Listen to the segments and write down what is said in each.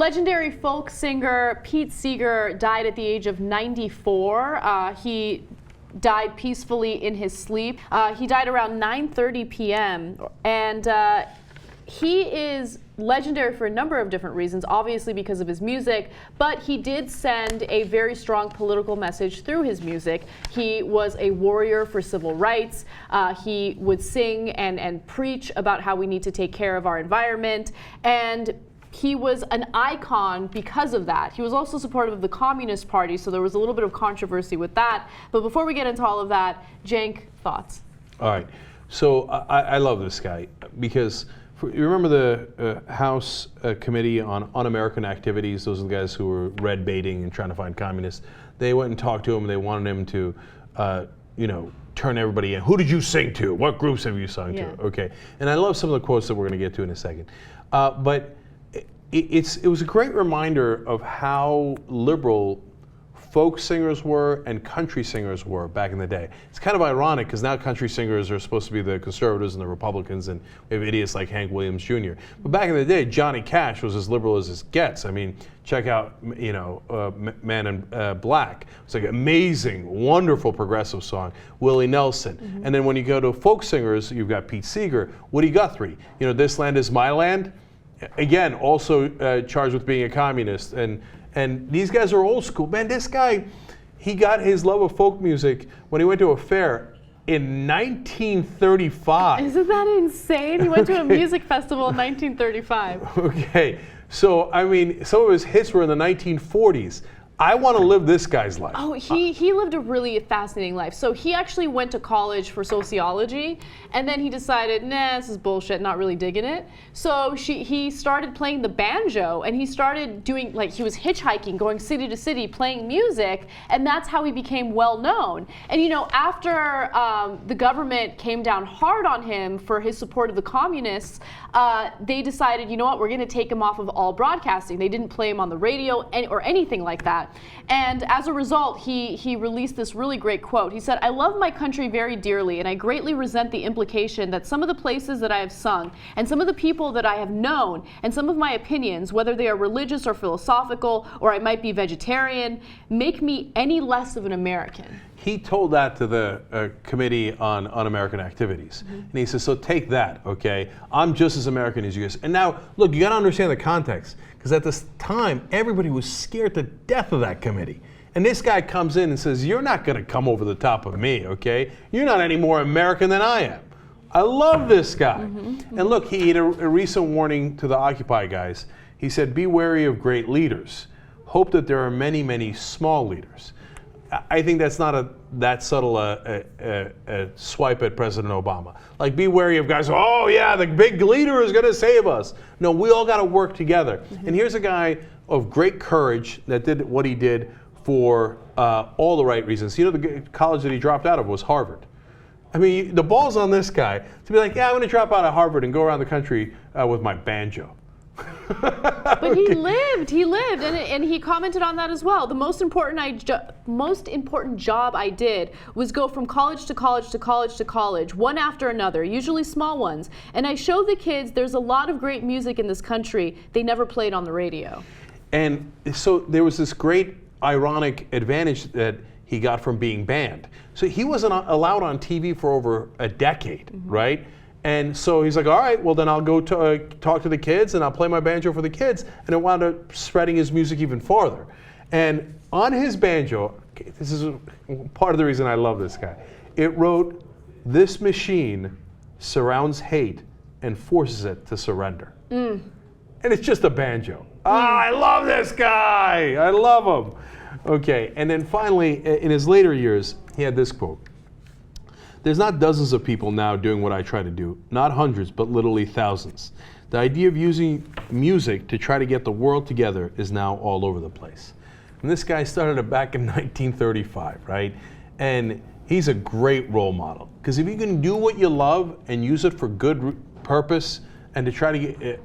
Legendary folk singer Pete Seeger died at the age of 94. He died peacefully in his sleep. He died around 9:30 p.m. and he is legendary for a number of different reasons, obviously because of his music, but he did send a very strong political message through his music. He was a warrior for civil rights. He would sing and preach about how we need to take care of our environment, and he was an icon because of that. He was also supportive of the Communist Party, so there was a little bit of controversy with that. But before we get into all of that, Cenk, thoughts? All right. So I love this guy because you remember the House Committee on Un-American Activities? Those are the guys who were red baiting and trying to find communists. They went and talked to him. They wanted him to, turn everybody in. Who did you sing to? What groups have you sung to? Okay. And I love some of the quotes that we're going to get to in a second. But it was a great reminder of how liberal folk singers were and country singers were back in the day. It's kind of ironic because now country singers are supposed to be the conservatives and the Republicans, and we have idiots like Hank Williams Jr. But back in the day, Johnny Cash was as liberal as it gets. I mean, check out Man in Black. It's like an amazing, wonderful progressive song. Willie Nelson. Mm-hmm. And then when you go to folk singers, you've got Pete Seeger, Woody Guthrie. This land is my land. Again, also charged with being a communist, and these guys are old school. Man, this guy, he got his love of folk music when he went to a fair in 1935. Isn't that insane? He went to a music festival in 1935. Okay, so I mean, some of his hits were in the 1940s. I want to live this guy's life. Oh, he lived a really fascinating life. So he actually went to college for sociology, and then he decided, nah, this is bullshit, not really digging it. So he started playing the banjo, and he started doing, he was hitchhiking, going city to city, playing music, and that's how he became well known. And after the government came down hard on him for his support of the communists, they decided, you know what, we're going to take him off of all broadcasting. They didn't play him on the radio or anything like that. And as a result, he released this really great quote. He said, "I love my country very dearly, and I greatly resent the implication that some of the places that I have sung, and some of the people that I have known, and some of my opinions, whether they are religious or philosophical, or I might be vegetarian, make me any less of an American." He told that to the Committee on Un-American Activities. Mm-hmm. And he says, so take that, okay? I'm just as American as you guys. And now, look, you got to understand the context. Because at this time, everybody was scared to death of that committee. And this guy comes in and says, you're not going to come over the top of me, okay? You're not any more American than I am. I love this guy. Mm-hmm. And look, he had a recent warning to the Occupy guys. He said, be wary of great leaders. Hope that there are many, many small leaders. I think that's not that subtle a swipe at President Obama. Like, be wary of guys, oh yeah, the big leader is going to save us. No, we all got to work together. Mm-hmm. And here's a guy of great courage that did what he did for all the right reasons. The college that he dropped out of was Harvard. I mean, the ball's on this guy to be like, yeah, I'm going to drop out of Harvard and go around the country with my banjo. But okay. He lived, and he commented on that as well. The most important job I did was go from college to college to college to college, one after another, usually small ones. And I showed the kids there's a lot of great music in this country they never played on the radio. And so there was this great ironic advantage that he got from being banned. So he wasn't allowed on TV for over a decade, mm-hmm. right? And so he's like, all right, well then I'll go talk to the kids and I'll play my banjo for the kids. And it wound up spreading his music even farther. And on his banjo, okay, this is part of the reason I love this guy. It wrote, "This machine surrounds hate and forces it to surrender." Mm. And it's just a banjo. I love this guy. I love him. Okay, and then finally, in his later years, he had this quote. "There's not dozens of people now doing what I try to do, not hundreds, but literally thousands. The idea of using music to try to get the world together is now all over the place." And this guy started it back in 1935, right? And he's a great role model. Because if you can do what you love and use it for good purpose and to try to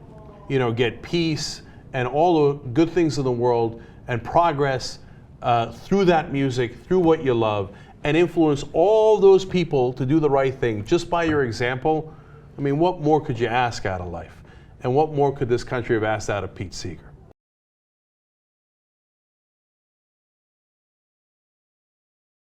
get peace and all the good things in the world and progress through that music, through what you love, and influence all those people to do the right thing just by your example, I mean, what more could you ask out of life? And what more could this country have asked out of Pete Seeger?